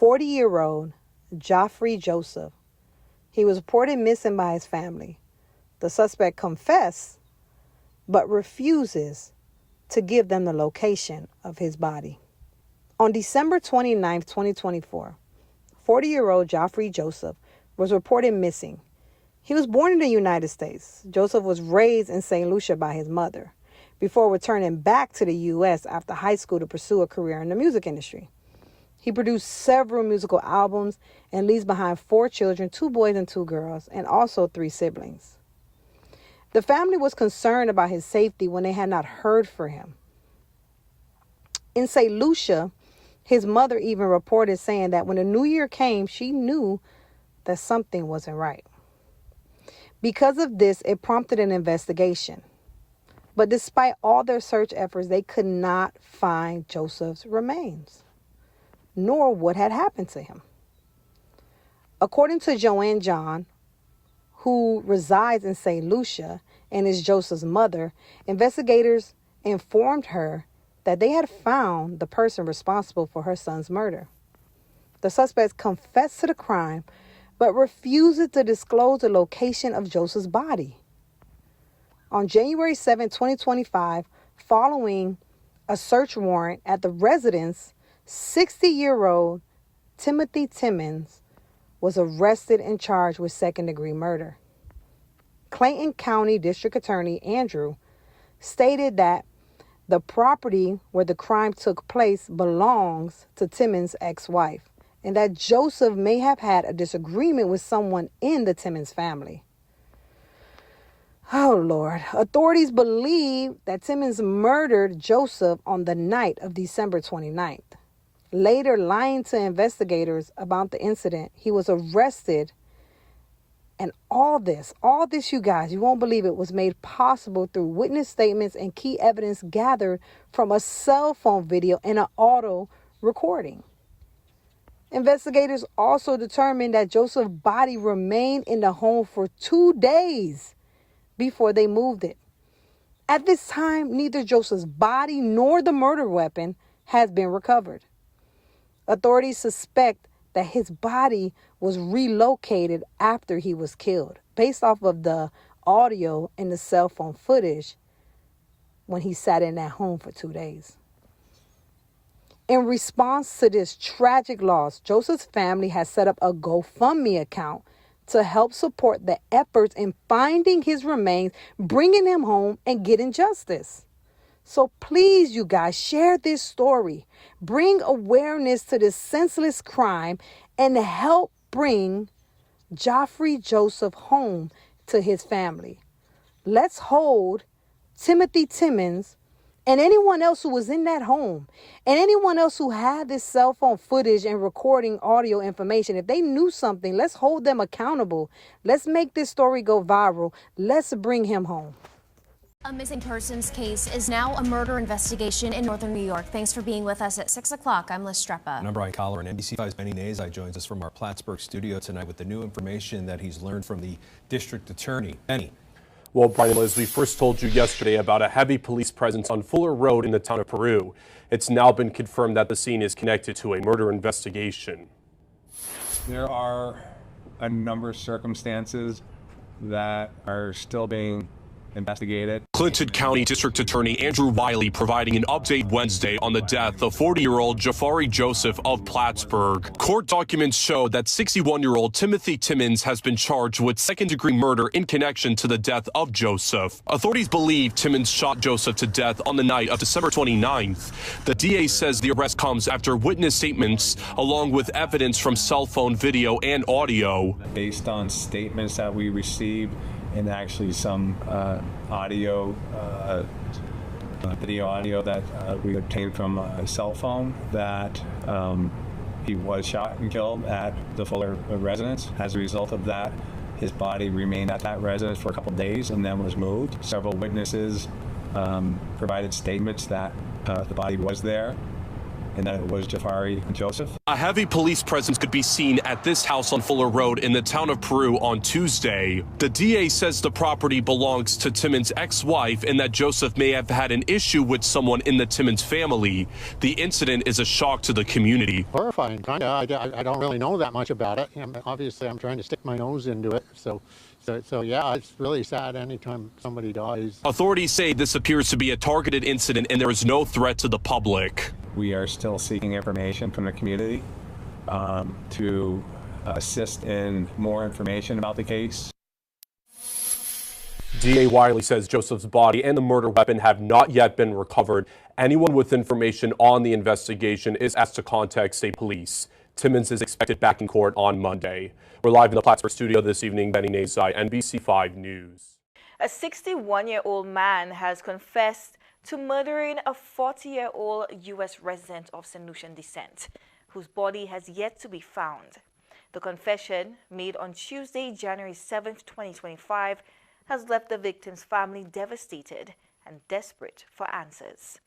40-year-old Jahfari Joseph. He was reported missing by his family. The suspect confessed, but refuses to give them the location of his body. On December 29, 2024, 40-year-old Jahfari Joseph was reported missing. He was born in the United States. Joseph was raised in St. Lucia by his mother before returning back to the U.S. after high school to pursue a career in the music industry. He produced several musical albums and leaves behind 4 children, 2 boys and 2 girls, and also 3 siblings. The family was concerned about his safety when they had not heard from him. In St. Lucia, his mother even reported saying that when the new year came, she knew that something wasn't right. Because of this, it prompted an investigation. But despite all their search efforts, they could not find Joseph's remains, nor what had happened to him. According to Joanne John, who resides in St. Lucia and is Joseph's mother, investigators informed her that they had found the person responsible for her son's murder. The suspects confessed to the crime, but refused to disclose the location of Joseph's body. On January 7, 2025, following a search warrant at the residence, 60-year-old Timothy Timmons was arrested and charged with second-degree murder. Clayton County District Attorney Andrew stated that the property where the crime took place belongs to Timmons' ex-wife, and that Joseph may have had a disagreement with someone in the Timmons family. Oh, Lord. Authorities believe that Timmons murdered Joseph on the night of December 29th. Later, lying to investigators about the incident, he was arrested. And all this, you guys, you won't believe it, was made possible through witness statements and key evidence gathered from a cell phone video and an auto recording. Investigators also determined that Joseph's body remained in the home for 2 days before they moved it. At this time, neither Joseph's body nor the murder weapon has been recovered. Authorities suspect that his body was relocated after he was killed, based off of the audio and the cell phone footage when he sat in that home for 2 days. In response to this tragic loss, Joseph's family has set up a GoFundMe account to help support the efforts in finding his remains, bringing him home, and getting justice. So please, you guys, share this story. Bring awareness to this senseless crime and help bring Jahfari Joseph home to his family. Let's hold Timothy Timmons and anyone else who was in that home and anyone else who had this cell phone footage and recording audio information. If they knew something, let's hold them accountable. Let's make this story go viral. Let's bring him home. A missing persons case is now a murder investigation in northern New York. Thanks for being with us at 6 o'clock. I'm Liz Streppa. And I'm Brian Collar, and NBC5's Benny Nazai joins us from our Plattsburgh studio tonight with the new information that he's learned from the district attorney. Benny. Well, Brian, as we first told you yesterday about a heavy police presence on Fuller Road in the town of Peru, it's now been confirmed that the scene is connected to a murder investigation. There are a number of circumstances that are still being investigated. Clinton County District Attorney Andrew Wiley providing an update Wednesday on the death of 40-year-old Jahfari Joseph of Plattsburgh. Court documents show that 61-year-old Timothy Timmons has been charged with second-degree murder in connection to the death of Joseph. Authorities believe Timmons shot Joseph to death on the night of December 29th. The DA says the arrest comes after witness statements along with evidence from cell phone video and audio. Based on statements that we received and actually some video audio that we obtained from a cell phone, that he was shot and killed at the Fuller residence. As a result of that, his body remained at that residence for a couple of days and then was moved. Several witnesses provided statements that the body was there. and that it was Jahfari Joseph. A heavy police presence could be seen at this house on Fuller Road in the town of Peru on Tuesday. The DA says the property belongs to Timmons' ex-wife and that Joseph may have had an issue with someone in the Timmons family. The incident is a shock to the community. Horrifying, kind of. I don't really know that much about it. Obviously, I'm trying to stick my nose into it. So yeah, it's really sad anytime somebody dies. Authorities say this appears to be a targeted incident and there is no threat to the public. We are still seeking information from the community to assist in more information about the case. DA Wiley says Joseph's body and the murder weapon have not yet been recovered. Anyone with information on the investigation is asked to contact state police. Timmons is expected back in court on Monday. We're live in the Plattsburgh studio this evening. Benny Nazai, NBC5 News. A 61-year-old man has confessed to murdering a 40-year-old U.S. resident of St. Lucian descent, whose body has yet to be found. The confession, made on Tuesday, January 7, 2025, has left the victim's family devastated and desperate for answers.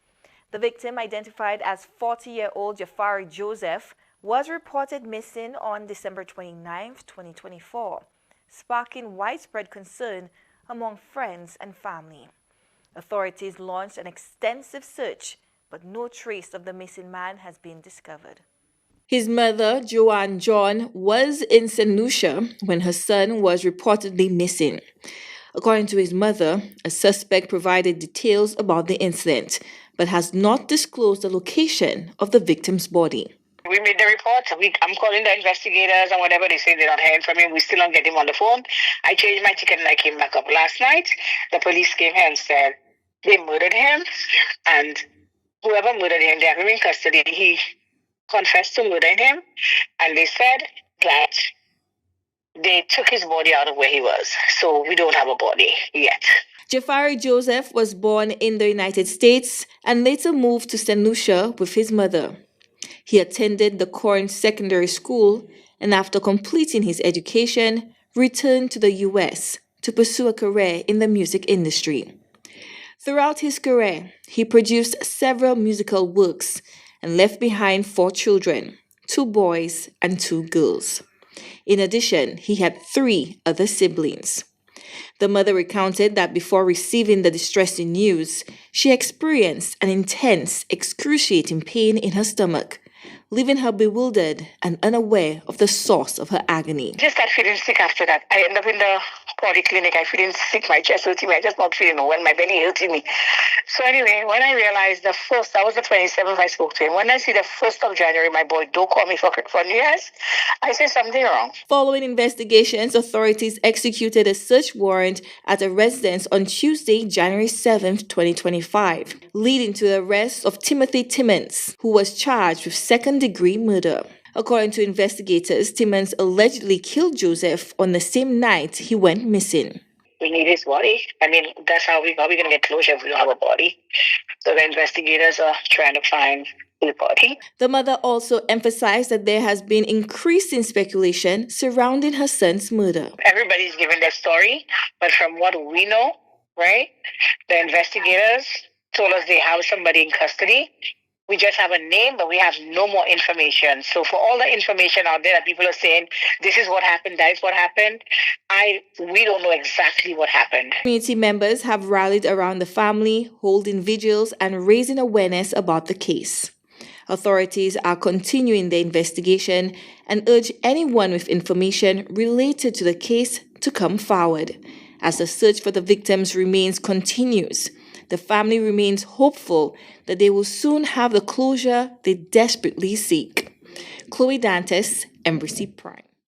The victim, identified as 40-year-old Jahfari Joseph, was reported missing on December 29, 2024, sparking widespread concern among friends and family. Authorities launched an extensive search, but no trace of the missing man has been discovered. His mother, Joanne John, was in St. Lucia when her son was reportedly missing. According to his mother, a suspect provided details about the incident, but has not disclosed the location of the victim's body. We made the report. I'm calling the investigators and whatever they say, they're not hearing from him. We still don't get him on the phone. I changed my ticket and I came back up last night. The police came here and said they murdered him, and whoever murdered him, they have him in custody. He confessed to murdering him, and they said that they took his body out of where he was. So we don't have a body yet. Jahfari Joseph was born in the United States and later moved to St. Lucia with his mother. He attended the Corn Secondary School and after completing his education, returned to the U.S. to pursue a career in the music industry. Throughout his career, he produced several musical works and left behind 4 children, 2 boys and 2 girls. In addition, he had 3 other siblings. The mother recounted that before receiving the distressing news, she experienced an intense, excruciating pain in her stomach, leaving her bewildered and unaware of the source of her agony. Just that feeling sick after that. I end up in the polyclinic. I feeling sick, my chest hurting me. I just not feeling well, my belly hurting me. So anyway, when I realized that was the 27th I spoke to him. When I see the 1st of January, my boy don't call me for New Year's, I say something wrong. Following investigations, authorities executed a search warrant at a residence on Tuesday, January 7th, 2025, leading to the arrest of Timothy Timmons, who was charged with second-degree murder. According to investigators, Timmons allegedly killed Joseph on the same night he went missing. We need his body. I mean, that's how we're going to get closure if we don't have a body. So the investigators are trying to find his body. The mother also emphasized that there has been increasing speculation surrounding her son's murder. Everybody's giving their story, but from what we know, right, the investigators told us they have somebody in custody. We just have a name, but we have no more information. So for all the information out there that people are saying, this is what happened, that is what happened, we don't know exactly what happened. Community members have rallied around the family, holding vigils and raising awareness about the case. Authorities are continuing the investigation and urge anyone with information related to the case to come forward. As the search for the victims continues, the family remains hopeful that they will soon have the closure they desperately seek. Chloe Dantes, Embassy Prime.